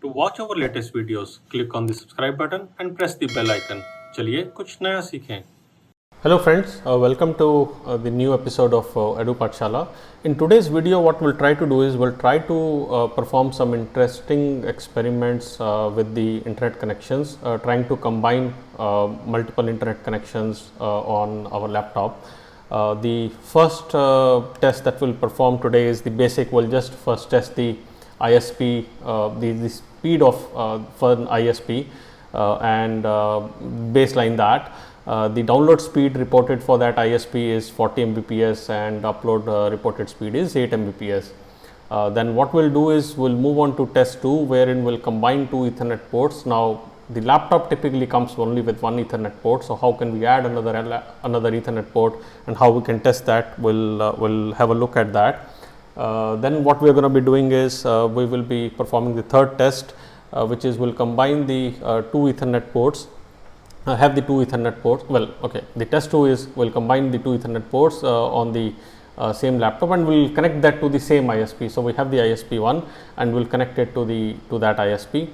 To watch our latest videos, click on the subscribe button and press the bell icon. चलिए कुछ नया सीखें. Hello friends, welcome to the new episode of Edu Pathshala. In today's video what we'll try to do is we'll try to perform some interesting experiments with the internet connections, trying to combine multiple internet connections on our laptop. The first test that we'll perform today is the basic. We'll just first test the ISP, the speed of for an ISP and baseline that. The download speed reported for that ISP is 40 Mbps and upload reported speed is 8 Mbps. Then what we'll do is we'll move on to test 2, wherein we'll combine two Ethernet ports. Now the laptop typically comes only with one Ethernet port, so how can we add another Ethernet port and how we can test that? We'll have a look at that. Then what we are going to be doing is we will be performing the third test, which is we'll combine the two Ethernet ports. Have the two Ethernet ports. Well, okay, the test 2 is we'll combine the two Ethernet ports on the same laptop, and we'll connect that to the same ISP. So we have the ISP 1 and we'll connect it to that ISP.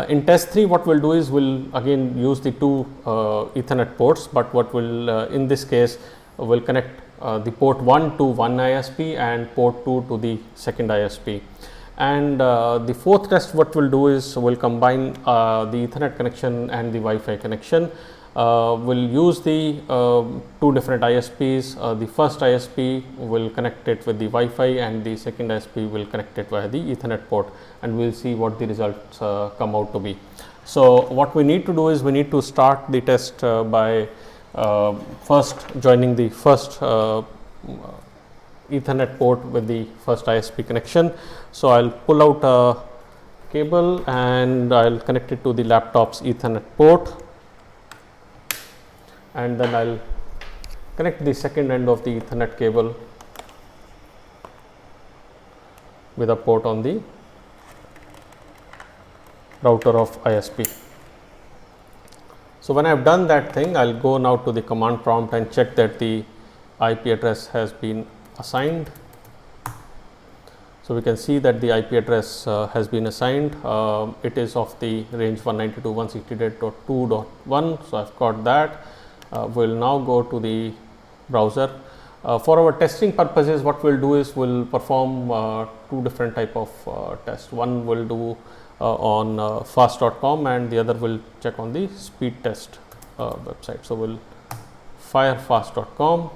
In test 3, what we'll do is we'll again use the two Ethernet ports, but what will in this case we'll connect the port 1 to one ISP and port 2 to the second ISP. And the fourth test what we'll do is we'll combine the Ethernet connection and the Wi-Fi connection. We'll use the two different ISPs. The first ISP will connect it with the Wi-Fi and the second ISP will connect it via the Ethernet port, and we'll see what the results come out to be. So what we need to do is we need to start the test by first joining the first Ethernet port with the first ISP connection. So I'll pull out a cable and I'll connect it to the laptop's Ethernet port, and then I'll connect the second end of the Ethernet cable with a port on the router of ISP. So when I've done that thing, I'll go now to the command prompt and check that the IP address has been assigned. So we can see that the IP address has been assigned. It is of the range 192.168.2.1. So I've got that. We'll now go to the browser. For our testing purposes, what we'll do is we'll perform two different type of tests. One we'll do on fast.com and the other will check on the speed test website. So we'll fire fast.com.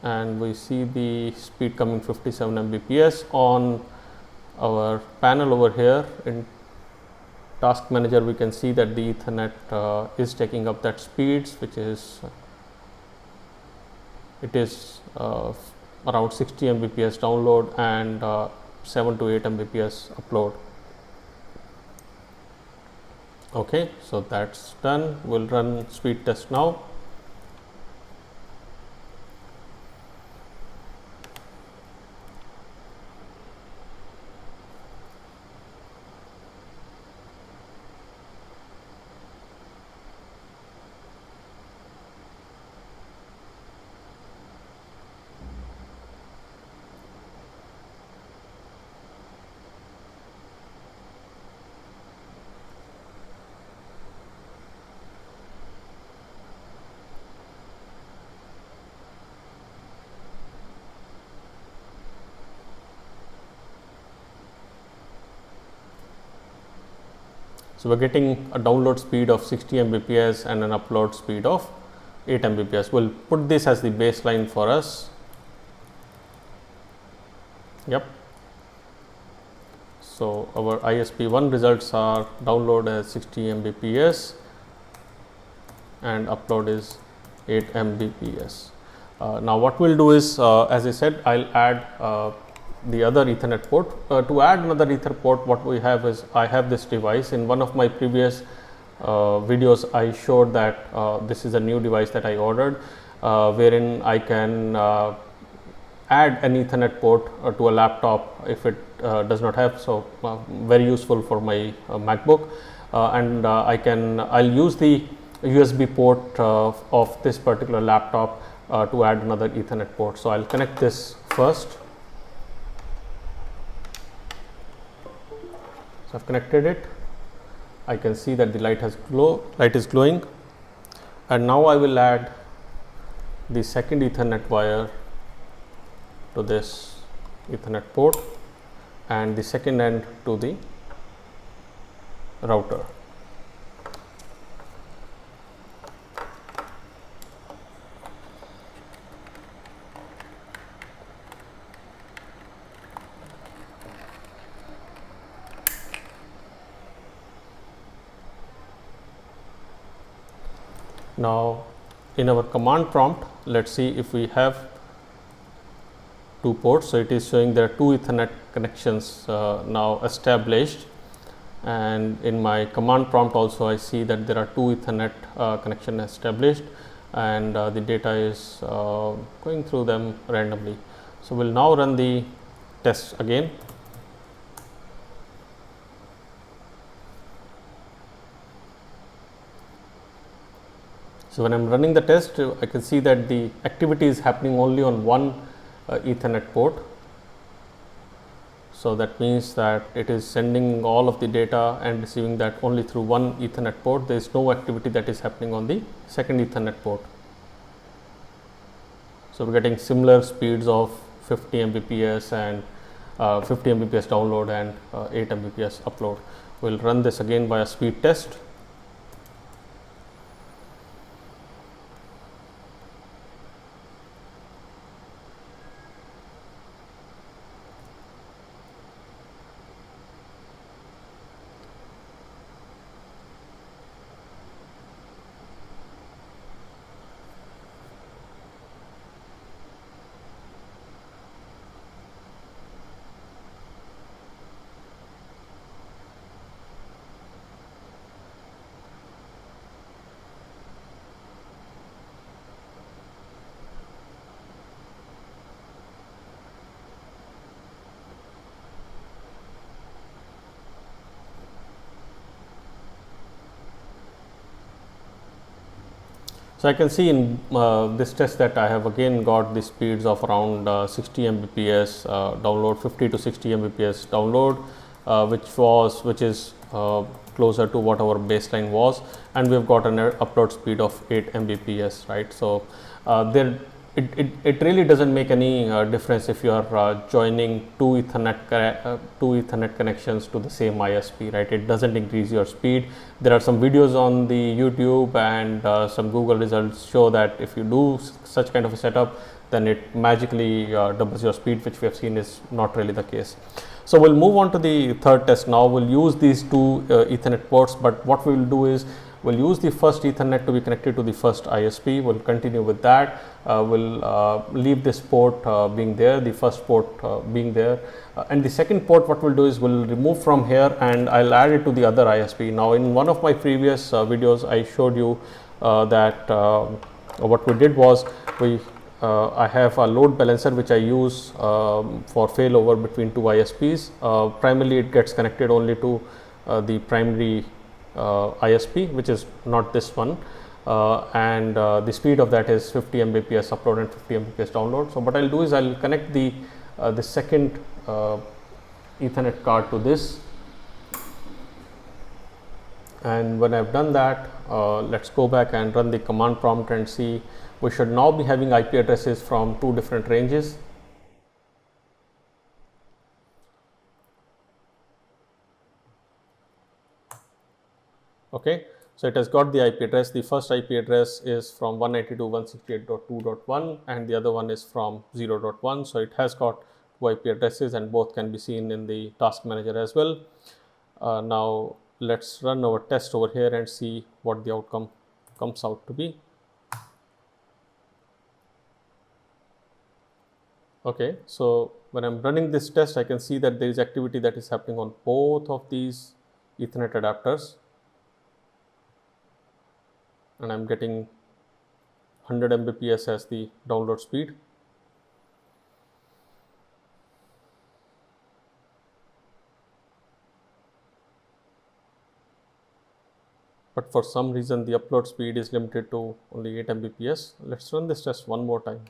And we see the speed coming 57 Mbps. On our panel over here in task manager, we can see that the Ethernet is taking up that speeds, which is around 60 Mbps download and 7 to 8 Mbps upload. Okay, so that's done. We'll run speed test now. So we're getting a download speed of 60 Mbps and an upload speed of 8 Mbps. We'll put this as the baseline for us. Yep. So our ISP1 results are download as 60 Mbps and upload is 8 Mbps. Now what we'll do is, as I said, I'll add the other Ethernet port. To add another Ethernet port, what we have is I have this device. In one of my previous videos, I showed that this is a new device that I ordered, wherein I can add an Ethernet port to a laptop if it does not have. So very useful for my MacBook, and I'll use the USB port of this particular laptop to add another Ethernet port. So I'll connect this first. So I've connected it. I can see that the light is glowing, and now I will add the second Ethernet wire to this Ethernet port and the second end to the router. Now in our command prompt, let's see if we have two ports. So it is showing there are two Ethernet connections now established, and in my command prompt also I see that there are two Ethernet connection established, and the data is going through them randomly. So we'll now run the test again. So when I'm running the test, I can see that the activity is happening only on one Ethernet port. So that means that it is sending all of the data and receiving that only through one Ethernet port. There is no activity that is happening on the second Ethernet port. So we're getting similar speeds of 50 Mbps and 50 Mbps download and 8 Mbps upload. We'll run this again by a speed test. So I can see in this test that I have again got the speeds of around 60 Mbps download, 50 to 60 Mbps download, which is closer to what our baseline was, and we have got an upload speed of 8 Mbps, right? So it really doesn't make any difference if you are joining two Ethernet connections to the same ISP, right? It doesn't increase your speed. There are some videos on the YouTube and some Google results show that if you do such kind of a setup, then it magically doubles your speed, which we have seen is not really the case. So we'll move on to the third test now. We'll use these two Ethernet ports, but what we will do is we'll use the first Ethernet to be connected to the first ISP. We'll continue with that. We'll leave this port being there, the first port being there, and the second port, what we'll do is we'll remove from here and I'll add it to the other ISP. Now in one of my previous videos, I showed you that what we did was I have a load balancer which I use for failover between two ISPs. Primarily it gets connected only to the primary ISP, which is not this one, and the speed of that is 50 Mbps upload and 50 Mbps download. So what I'll do is I'll connect the second Ethernet card to this, and when I've done that, let's go back and run the command prompt and see. We should now be having IP addresses from two different ranges. Okay, so it has got the IP address. The first IP address is from 192.168.2.1 and the other one is from 0.1. So it has got two IP addresses and both can be seen in the task manager as well. Now let's run our test over here and see what the outcome comes out to be. Okay, so when I'm running this test, I can see that there is activity that is happening on both of these Ethernet adapters, and I'm getting 100 Mbps as the download speed. But for some reason the upload speed is limited to only 8 Mbps. Let's run this test one more time.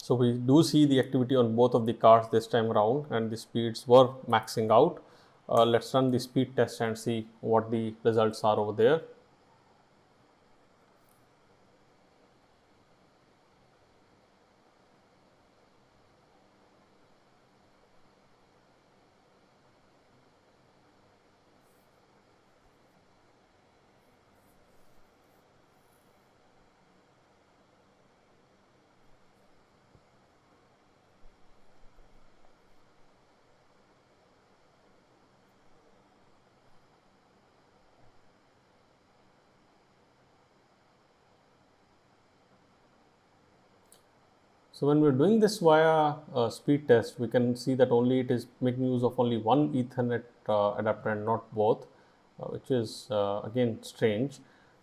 So we do see the activity on both of the cards this time around, and the speeds were maxing out. Let's run the speed test and see what the results are over there. So when we're doing this via speed test, we can see that only it is making use of only one Ethernet adapter and not both, which is again strange.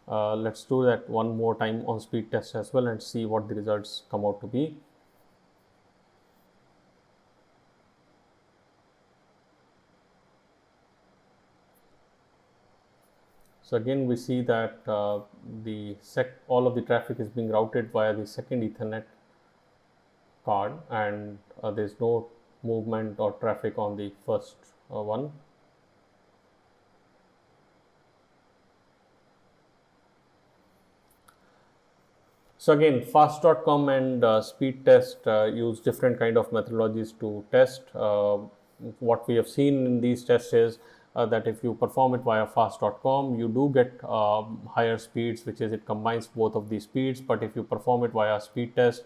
Let's do that one more time on speed test as well and see what the results come out to be. So again, we see that all of the traffic is being routed via the second Ethernet card, and there is no movement or traffic on the first one. So again, fast.com and speed test use different kind of methodologies to test. What we have seen in these tests is that if you perform it via fast.com, you do get higher speeds, which is it combines both of these speeds. But if you perform it via speed test,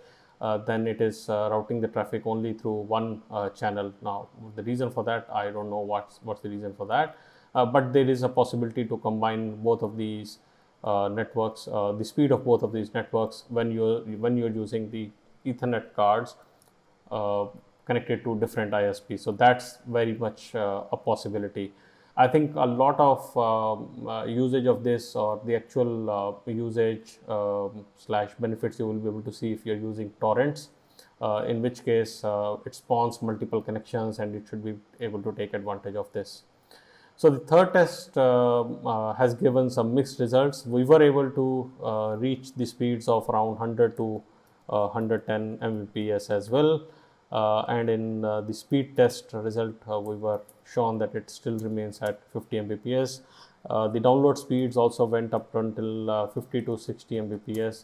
then it is routing the traffic only through one channel. Now, the reason for that, I don't know what's the reason for that, but there is a possibility to combine both of these networks, the speed of both of these networks when you're using the Ethernet cards connected to different ISPs. So that's very much a possibility. I think a lot of usage of this, or the actual usage slash benefits, you will be able to see if you're using torrents, in which case it spawns multiple connections and it should be able to take advantage of this. So the third test has given some mixed results. We were able to reach the speeds of around 100 to 110 Mbps as well. And in the speed test result, we were shown that it still remains at 50 Mbps. The download speeds also went up until 50 to 60 Mbps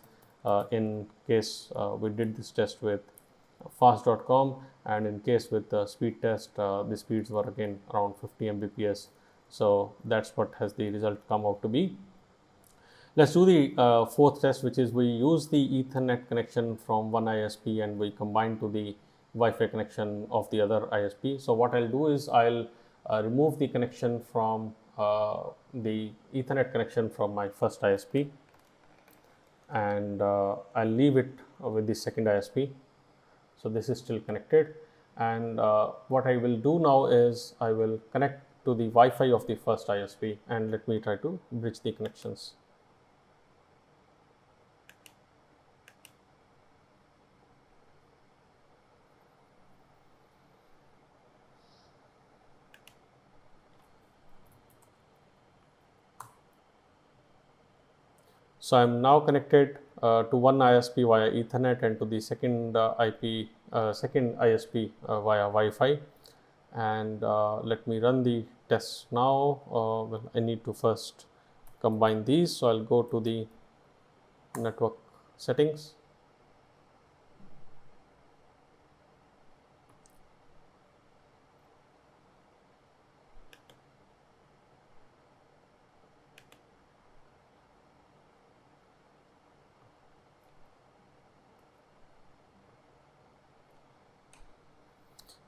in case we did this test with fast.com, and in case with the speed test, the speeds were again around 50 Mbps. So that's what has the result come out to be. Let's do the fourth test, which is we use the Ethernet connection from one ISP and we combine to the Wi-Fi connection of the other ISP. So what I'll do is I'll remove the connection from the Ethernet connection from my first ISP, and I'll leave it with the second ISP. So this is still connected, and what I will do now is I will connect to the Wi-Fi of the first ISP, and let me try to bridge the connections. So I am now connected to one ISP via Ethernet and to the second second ISP via Wi-Fi. And let me run the test now. Well, I need to first combine these. So I'll go to the network settings.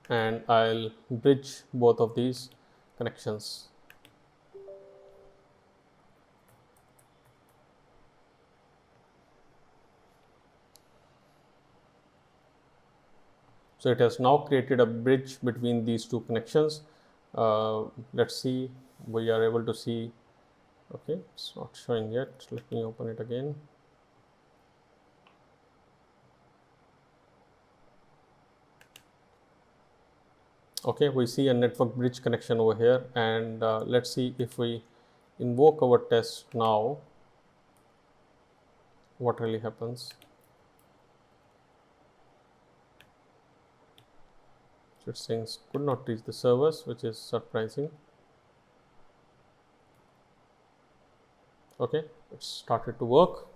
And I'll bridge both of these connections. So it has now created a bridge between these two connections. Let's see, we are able to see, okay, it's not showing yet. Let me open it again. Okay, we see a network bridge connection over here, and let's see if we invoke our test now, what really happens. So it's saying could not reach the servers, which is surprising. Okay, it started to work.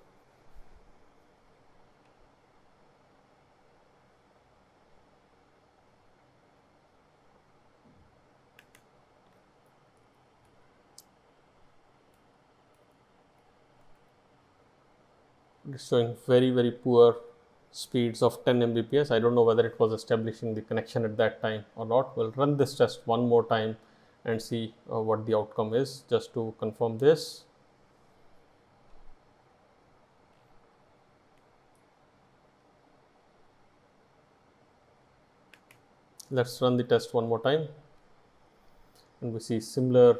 It's showing very poor speeds of 10 Mbps. I don't know whether it was establishing the connection at that time or not. We'll run this test one more time and see what the outcome is, just to confirm this. Let's run the test one more time, and we see similar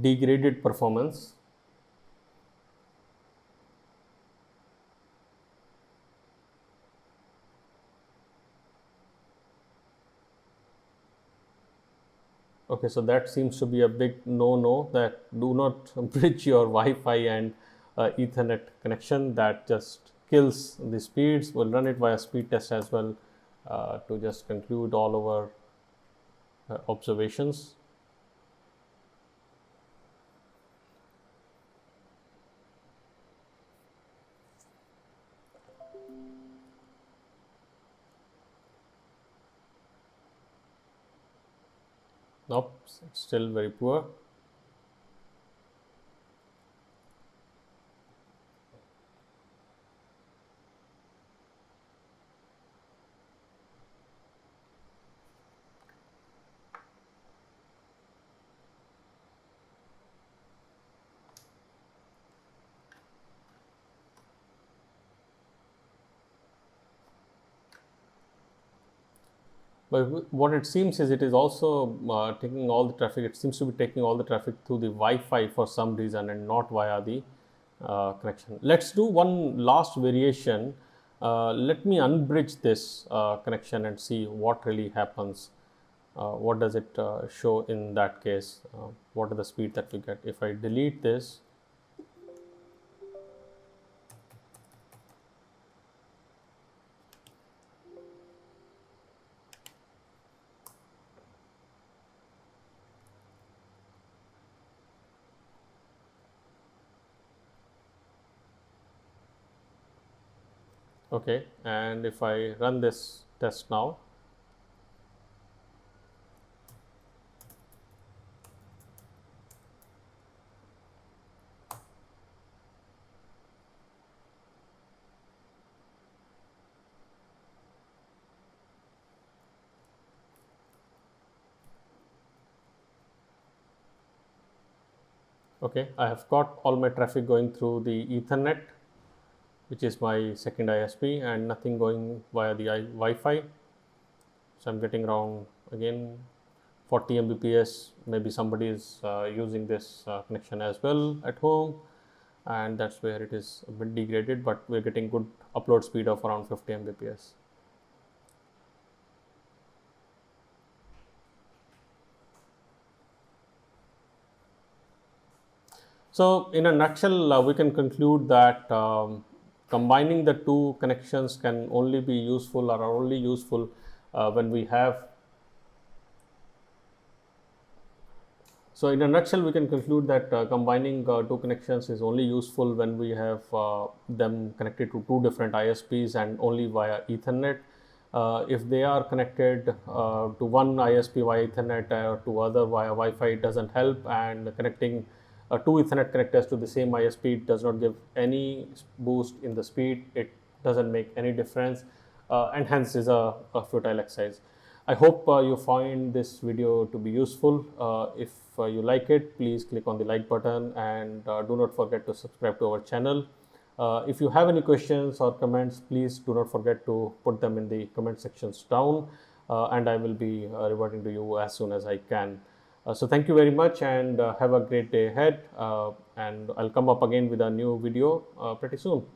degraded performance. Okay, so that seems to be a big no-no, that do not bridge your Wi-Fi and Ethernet connection. That just kills the speeds. We'll run it via speed test as well to just conclude all our observations. Nope, it's still very poor. But what it seems is it is also taking all the traffic. It seems to be taking all the traffic through the Wi-Fi for some reason and not via the connection. Let's do one last variation. Let me unbridge this connection and see what really happens. What does it show in that case? What are the speed that we get? If I delete this, okay, and if I run this test now, okay, I have got all my traffic going through the Ethernet, which is my second ISP, and nothing going via the Wi-Fi. So I'm getting around again 40 Mbps. Maybe somebody is using this connection as well at home, and that's where it is a bit degraded, but we're getting good upload speed of around 50 Mbps. So in a nutshell, we can conclude that combining the two connections can only be useful or are only useful when we have. So in a nutshell, we can conclude that combining two connections is only useful when we have them connected to two different ISPs and only via Ethernet. If they are connected to one ISP via Ethernet or to other via Wi-Fi, it doesn't help, and connecting two Ethernet connectors to the same ISP does not give any boost in the speed. It doesn't make any difference, and hence is a futile exercise. I hope you find this video to be useful. If you like it, please click on the like button, and do not forget to subscribe to our channel. If you have any questions or comments, please do not forget to put them in the comment sections down, and I will be reverting to you as soon as I can. So thank you very much, and have a great day ahead, and I'll come up again with a new video pretty soon.